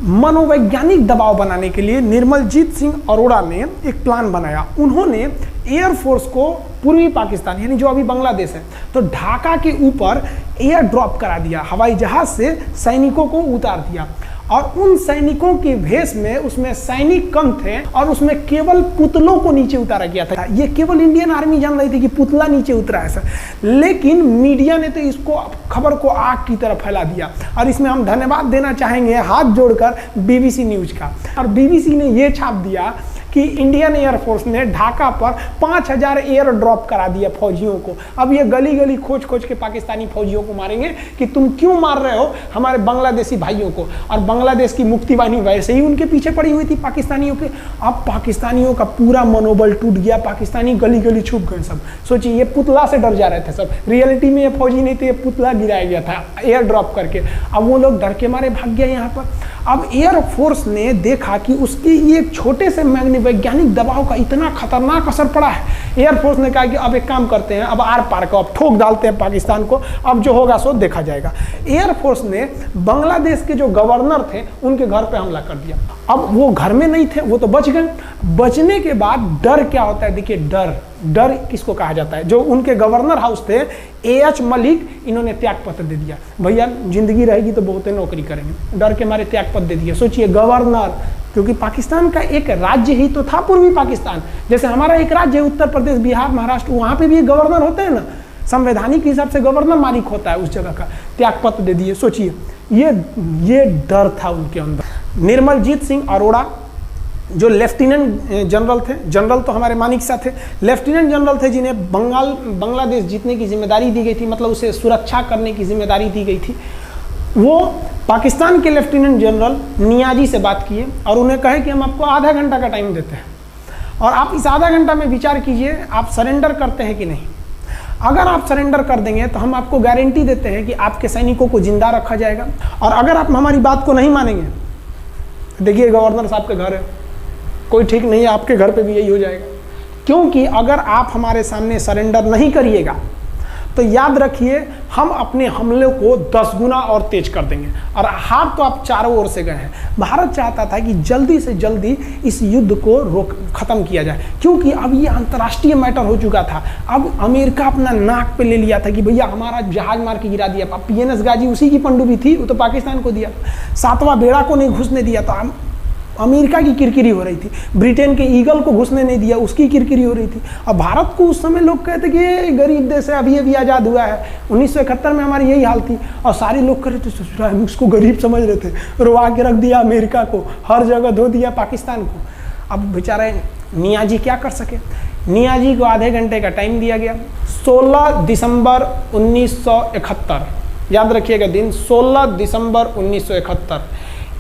मनोवैज्ञानिक दबाव बनाने के लिए निर्मलजीत सिंह अरोड़ा ने एक प्लान बनाया। उन्होंने एयरफोर्स को पूर्वी पाकिस्तान यानी जो अभी बांग्लादेश है, तो ढाका के ऊपर एयर ड्रॉप करा दिया, हवाई जहाज से सैनिकों को उतार दिया, और उन सैनिकों के भेष में उसमें सैनिक कम थे, और उसमें केवल पुतलों को नीचे उतारा गया था। ये केवल इंडियन आर्मी जान रही थी कि पुतला नीचे उतरा है सर, लेकिन मीडिया ने तो इसको खबर को आग की तरह फैला दिया। और इसमें हम धन्यवाद देना चाहेंगे हाथ जोड़कर BBC न्यूज का। और BBC ने ये छाप दिया कि इंडियन एयरफोर्स ने ढाका पर 5000 एयर ड्रॉप करा दिया फौजियों को। अब ये गली गली खोज खोज के पाकिस्तानी फौजियों को मारेंगे कि तुम क्यों मार रहे हो हमारे बांग्लादेशी भाइयों को। और बांग्लादेश की मुक्ति वाहिनी वैसे ही उनके पीछे पड़ी हुई थी पाकिस्तानियों के। अब पाकिस्तानियों का पूरा मनोबल टूट गया, पाकिस्तानी गली गली छुप गए सब। सोचिए, ये पुतला से डर जा रहे थे सब, रियलिटी में ये फौजी नहीं थे, ये पुतला गिराया गया था एयर ड्रॉप करके। अब वो लोग डर के मारे भाग गए यहाँ पर। अब एयरफोर्स ने देखा कि उसकी ये छोटे से वैज्ञानिक दबाव का इतना खतरनाक असर पड़ा है। एयरफोर्स ने कहा कि अब एक काम करते हैं, अब आर पार को अब ठोक डालते हैं पाकिस्तान को, अब जो होगा सो देखा जाएगा। एयरफोर्स ने बांग्लादेश के जो गवर्नर थे उनके घर पे हमला कर दिया। अब वो घर में नहीं थे, वो तो बच गए। बचने के बाद डर क्या होता है, देखिए डर किसको कहा जाता है। जो उनके गवर्नर हाउस थे AH मलिक, इन्होंने त्याग पत्र दे दिया, भैया जिंदगी रहेगी तो बहुत नौकरी करेंगे, डर के मारे त्याग पत्र दे दिया। सोचिए, गवर्नर, क्योंकि पाकिस्तान का एक राज्य ही तो था पूर्वी पाकिस्तान, जैसे हमारा एक राज्य है उत्तर प्रदेश, बिहार, महाराष्ट्र, वहाँ पे भी एक गवर्नर होते हैं ना, संवैधानिक हिसाब से गवर्नर मालिक होता है उस जगह का। त्याग पत्र दे दिए। सोचिए, ये डर था उनके अंदर। निर्मलजीत सिंह अरोड़ा जो लेफ्टिनेंट जनरल थे, जनरल तो हमारे मानिक शाह थे, लेफ्टिनेंट जनरल थे जिन्हें बांग्लादेश जीतने की जिम्मेदारी दी गई थी, मतलब उसे सुरक्षा करने की जिम्मेदारी दी गई थी। वो पाकिस्तान के लेफ्टिनेंट जनरल नियाजी से बात किए और उन्हें कहे कि हम आपको आधा घंटा का टाइम देते हैं और आप इस आधा घंटा में विचार कीजिए आप सरेंडर करते हैं कि नहीं। अगर आप सरेंडर कर देंगे तो हम आपको गारंटी देते हैं कि आपके सैनिकों को जिंदा रखा जाएगा, और अगर आप हमारी बात को नहीं मानेंगे, देखिए गवर्नर साहब के घर है, कोई ठीक नहीं है, आपके घर पे भी यही हो जाएगा। क्योंकि अगर आप हमारे सामने सरेंडर नहीं करिएगा तो याद रखिए हम अपने हमले को 10 गुना और तेज कर देंगे। और हार तो आप चारों ओर से गए हैं। भारत चाहता था कि जल्दी से जल्दी इस युद्ध को खत्म किया जाए, क्योंकि अब ये अंतर्राष्ट्रीय मैटर हो चुका था। अब अमेरिका अपना नाक पे ले लिया था कि भैया हमारा जहाज मार के गिरा दिया। PNS गाजी उसी की पनडुब्बी थी, वो तो पाकिस्तान को दिया। 7वां बेड़ा को नहीं घुसने दिया था। अमेरिका की किरकिरी हो रही थी, ब्रिटेन के ईगल को घुसने नहीं दिया, उसकी किरकिरी हो रही थी। और भारत को उस समय लोग कहते कि ये गरीब देश है, अभी अभी आज़ाद हुआ है। 1971 में हमारी यही हाल थी और सारे लोग कह रहे थे, हम उसको गरीब समझ रहे थे, रुआ के रख दिया अमेरिका को, हर जगह धो दिया पाकिस्तान को। अब बेचारे नियाजी क्या कर सके। नियाजी को आधे घंटे का टाइम दिया गया। 16 दिसंबर 1971, याद रखिएगा दिन, 16 दिसंबर 1971।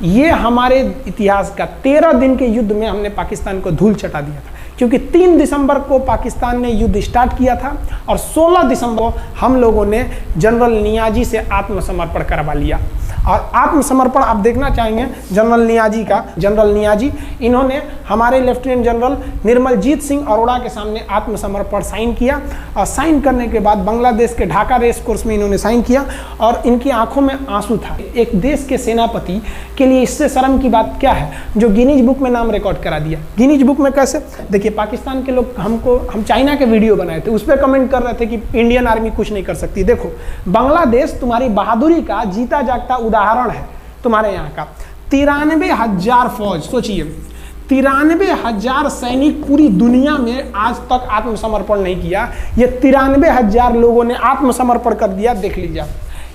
ये हमारे इतिहास का 13 दिन के युद्ध में हमने पाकिस्तान को धूल चटा दिया था, क्योंकि 3 दिसंबर को पाकिस्तान ने युद्ध स्टार्ट किया था और 16 दिसंबर को हम लोगों ने जनरल नियाजी से आत्मसमर्पण करवा लिया। और आत्मसमर्पण आप देखना चाहेंगे जनरल नियाजी का। जनरल नियाजी इन्होंने हमारे लेफ्टिनेंट जनरल निर्मलजीत सिंह अरोड़ा के सामने आत्मसमर्पण साइन किया और साइन करने के बाद बांग्लादेश के ढाका रेस कोर्स में इन्होंने साइन किया और इनकी आंखों में आंसू था। एक देश के सेनापति के लिए इससे शर्म की बात क्या है जो गिनीज बुक में नाम रिकॉर्ड करा दिया। गिनीज बुक में कैसे? देखिए, पाकिस्तान के लोग हम चाइना के वीडियो बनाए थे, उस पर कमेंट कर रहे थे कि इंडियन आर्मी कुछ नहीं कर सकती। देखो, बांग्लादेश तुम्हारी बहादुरी का जीता जागता उदाहरण है। तुम्हारे यहाँ का 93,000 फौज, सोचिए 93,000 सैनिक पूरी दुनिया में आज तक आत्मसमर्पण नहीं किया। ये 93,000 लोगों ने आत्मसमर्पण कर दिया। देख लीजिए,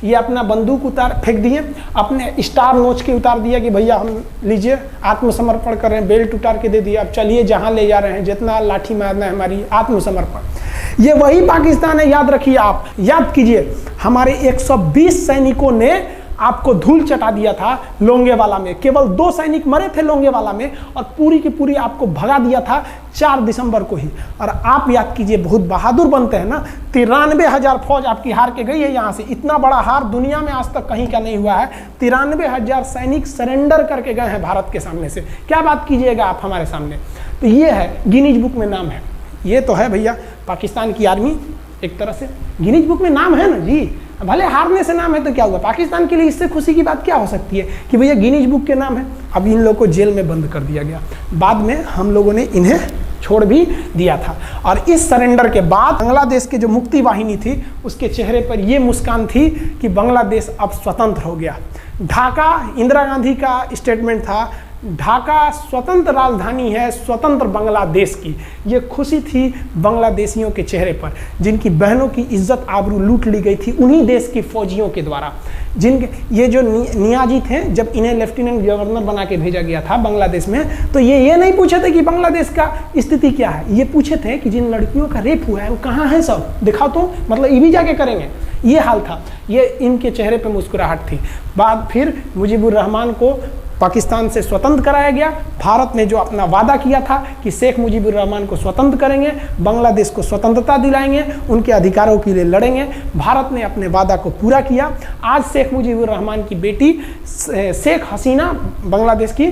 ये अपना बंदूक उतार फेंक दिए, अपने स्टार नोच के उतार दिया कि भैया हम लीजिए आत्मसमर्पण कर रहे हैं, बेल्ट उतार के दे दिया, अब चलिए जहाँ ले जा रहे हैं, जितना लाठी मारना है हमारी, आत्मसमर्पण। ये वही पाकिस्तान है, याद रखिए। आप याद कीजिए, हमारे 120 सैनिकों ने आपको धूल चटा दिया था लोंगेवाला में। केवल 2 सैनिक मरे थे लोंगेवाला में और पूरी की पूरी आपको भगा दिया था 4 दिसंबर को ही। और आप याद कीजिए, बहुत बहादुर बनते हैं ना। 93,000 फौज आपकी हार के गई है यहाँ से। इतना बड़ा हार दुनिया में आज तक कहीं का नहीं हुआ है। 93,000 सैनिक सरेंडर करके गए हैं भारत के सामने से। क्या बात कीजिएगा आप हमारे सामने। तो ये है, गिनीज बुक में नाम है। ये तो है भैया पाकिस्तान की आर्मी, एक तरह से गिनीज बुक में नाम है ना जी। भले हारने से नाम है तो क्या हुआ, पाकिस्तान के लिए इससे खुशी की बात क्या हो सकती है कि भैया गिनीज बुक के नाम है। अब इन लोगों को जेल में बंद कर दिया गया। बाद में हम लोगों ने इन्हें छोड़ भी दिया था। और इस सरेंडर के बाद बांग्लादेश के जो मुक्ति वाहिनी थी उसके चेहरे पर यह मुस्कान थी कि बांग्लादेश अब स्वतंत्र हो गया। ढाका इंदिरा गांधी का स्टेटमेंट था, ढाका स्वतंत्र राजधानी है स्वतंत्र बांग्लादेश की। ये खुशी थी बांग्लादेशियों के चेहरे पर, जिनकी बहनों की इज्जत आबरू लूट ली गई थी उन्हीं देश के फौजियों के द्वारा। जिनके ये जो नियाजी थे, जब इन्हें लेफ्टिनेंट गवर्नर बना के भेजा गया था बांग्लादेश में, तो ये नहीं पूछे थे कि बांग्लादेश का स्थिति क्या है। ये पूछे थे कि जिन लड़कियों का रेप हुआ है वो कहाँ है, सब दिखाओ तो, मतलब ये भी जाके करेंगे। ये हाल था। ये इनके चेहरे पर मुस्कुराहट थी। बाद फिर मुजीबुर रहमान को पाकिस्तान से स्वतंत्र कराया गया। भारत ने जो अपना वादा किया था कि शेख मुजीबुर रहमान को स्वतंत्र करेंगे, बांग्लादेश को स्वतंत्रता दिलाएंगे, उनके अधिकारों के लिए लड़ेंगे, भारत ने अपने वादा को पूरा किया। आज शेख मुजीबुर रहमान की बेटी शेख हसीना बांग्लादेश की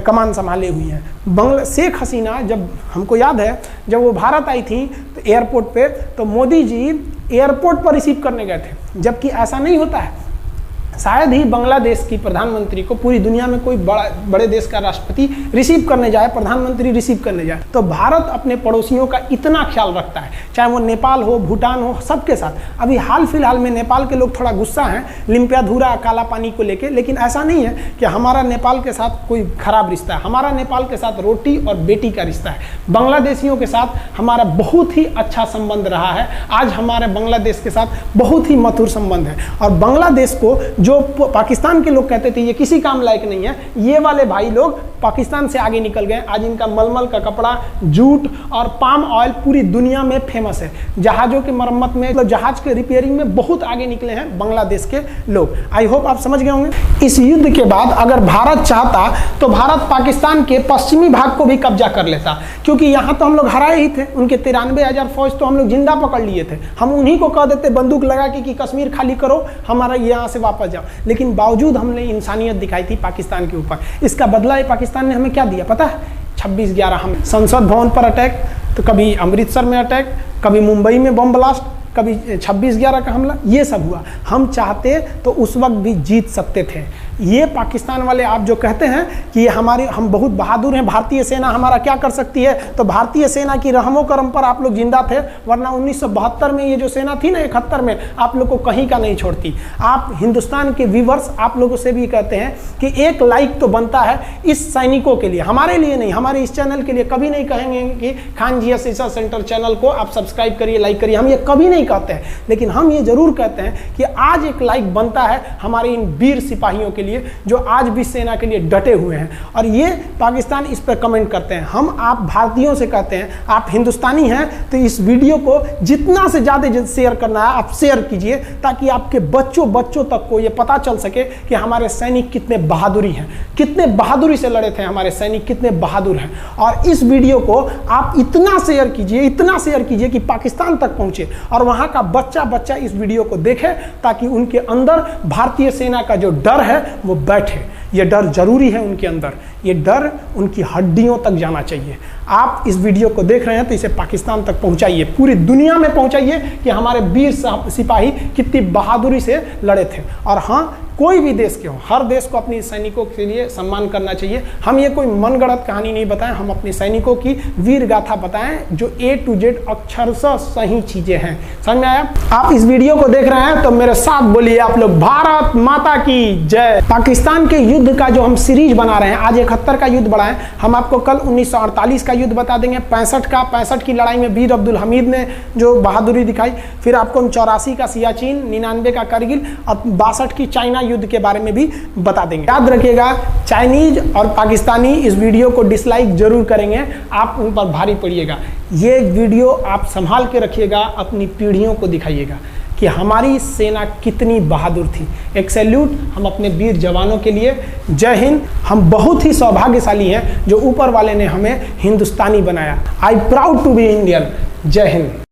कमान संभाले हुई हैं। शेख हसीना, जब हमको याद है जब वो भारत आई थी तो एयरपोर्ट पे, तो मोदी जी एयरपोर्ट पर रिसीव करने गए थे, जबकि ऐसा नहीं होता है। शायद ही बांग्लादेश की प्रधानमंत्री को पूरी दुनिया में कोई बड़े देश का राष्ट्रपति रिसीव करने जाए, प्रधानमंत्री रिसीव करने जाए। तो भारत अपने पड़ोसियों का इतना ख्याल रखता है, चाहे वो नेपाल हो, भूटान हो, सबके साथ। अभी हाल फिलहाल में नेपाल के लोग थोड़ा गुस्सा हैं लिम्पियाधुरा काला पानी को लेके, लेकिन ऐसा नहीं है कि हमारा नेपाल के साथ कोई खराब रिश्ता है। हमारा नेपाल के साथ रोटी और बेटी का रिश्ता है। बांग्लादेशियों के साथ हमारा बहुत ही अच्छा संबंध रहा है। आज हमारे बांग्लादेश के साथ बहुत ही मधुर संबंध है। और बांग्लादेश को जो पाकिस्तान के लोग कहते थे ये किसी काम लायक नहीं है, ये वाले भाई लोग पाकिस्तान से आगे निकल गए। आज इनका मलमल का कपड़ा, जूट और पाम ऑयल पूरी दुनिया में फेमस है। जहाज़ों की मरम्मत में, मतलब जहाज के रिपेयरिंग में बहुत आगे निकले हैं बांग्लादेश के लोग। आई होप आप समझ गए होंगे। इस युद्ध के बाद अगर भारत चाहता तो भारत पाकिस्तान के पश्चिमी भाग को भी कब्जा कर लेता, क्योंकि यहाँ तो हम लोग हराए ही थे। उनके 93,000 फौज तो हम लोग जिंदा पकड़ लिए थे। हम उन्हीं को कह देते बंदूक लगा के कि कश्मीर खाली करो, हमारा यहाँ से वापस जाओ। लेकिन बावजूद हमने इंसानियत दिखाई थी पाकिस्तान के ऊपर। इसका बदला पाकिस्तान ने हमें क्या दिया पता है? 26/11 हम संसद भवन पर अटैक, तो कभी अमृतसर में अटैक, कभी मुंबई में बम ब्लास्ट, कभी 26/11 का हमला, ये सब हुआ। हम चाहते तो उस वक्त भी जीत सकते थे, ये पाकिस्तान वाले आप जो कहते हैं कि हम बहुत बहादुर हैं, भारतीय सेना हमारा क्या कर सकती है, तो भारतीय सेना की रहमो करम पर आप लोग जिंदा थे, वरना 1972 में ये जो सेना थी ना 71 में, आप लोग को कहीं का नहीं छोड़ती। आप हिंदुस्तान के व्यूवर्स आप लोगों से भी कहते हैं कि एक लाइक तो बनता है इस सैनिकों के लिए, हमारे लिए नहीं, हमारे इस चैनल के लिए कभी नहीं कहेंगे कि खान जी रिसर्च सेंटर चैनल को आप सब्सक्राइब करिए, लाइक करिए, हम ये कभी नहीं कहते हैं। लेकिन हम ये जरूर कहते हैं कि आज एक लाइक बनता है हमारे इन वीर सिपाहियों के लिए जो आज भी सेना के लिए डटे हुए हैं। और ये पाकिस्तान इस पर कमेंट करते हैं। हम आप भारतीयों से कहते हैं, आप हिंदुस्तानी हैं तो इस वीडियो को जितना से ज़्यादा शेयर करना है आप शेयर कीजिए, ताकि आपके बच्चों तक को ये पता चल सके कि हमारे सैनिक कितने बहादुरी हैं, कितने बहादुरी से लड़े थे हमारे सैनिक, कितने बहादुर हैं। और इस वीडियो को आप इतना शेयर कीजिए कि पाकिस्तान तक पहुंचे और वहां का बच्चा इस वीडियो को देखे, ताकि उनके अंदर भारतीय सेना का जो डर है वो बैठे। ये डर जरूरी है उनके अंदर, ये डर उनकी हड्डियों तक जाना चाहिए। आप इस वीडियो को देख रहे हैं तो इसे पाकिस्तान तक पहुंचाइए, पूरी दुनिया में पहुंचाइए कि हमारे वीर सिपाही कितनी बहादुरी से लड़े थे। और हाँ, कोई भी देश के हो, हर देश को अपने सैनिकों के लिए सम्मान करना चाहिए। हम ये कोई मनगढ़ंत कहानी नहीं बताएं, हम अपने सैनिकों की वीर गाथा बताएं जो A to Z अक्षरशः सही चीजें हैं। समझ में आया? आप इस वीडियो को देख रहे हैं तो मेरे साथ बोलिए आप लोग, भारत माता की जय। पाकिस्तान के युद्ध का जो हम सीरीज बना रहे हैं, आज 71 का युद्ध बढ़ाएं, हम आपको कल 1948 का युद्ध बता देंगे, 65 की लड़ाई में वीर अब्दुल हमीद ने जो बहादुरी दिखाई, फिर आपको हम 84 का सियाचिन, 99 का करगिल और 62 की चाइना युद्ध के बारे में भी बता देंगे। याद रखिएगा, चाइनीज और पाकिस्तानी इस वीडियो को डिसलाइक जरूर करेंगे, आप उन पर भारी पड़िएगा। ये वीडियो आप संभाल के रखिएगा, अपनी पीढ़ियों को दिखाइएगा कि हमारी सेना कितनी बहादुर थी। एक सैल्यूट हम अपने वीर जवानों के लिए। जय हिंद। हम बहुत ही सौभाग्यशाली हैं जो ऊपर वाले ने हमें हिंदुस्तानी बनाया। I proud to be Indian. जय हिंद।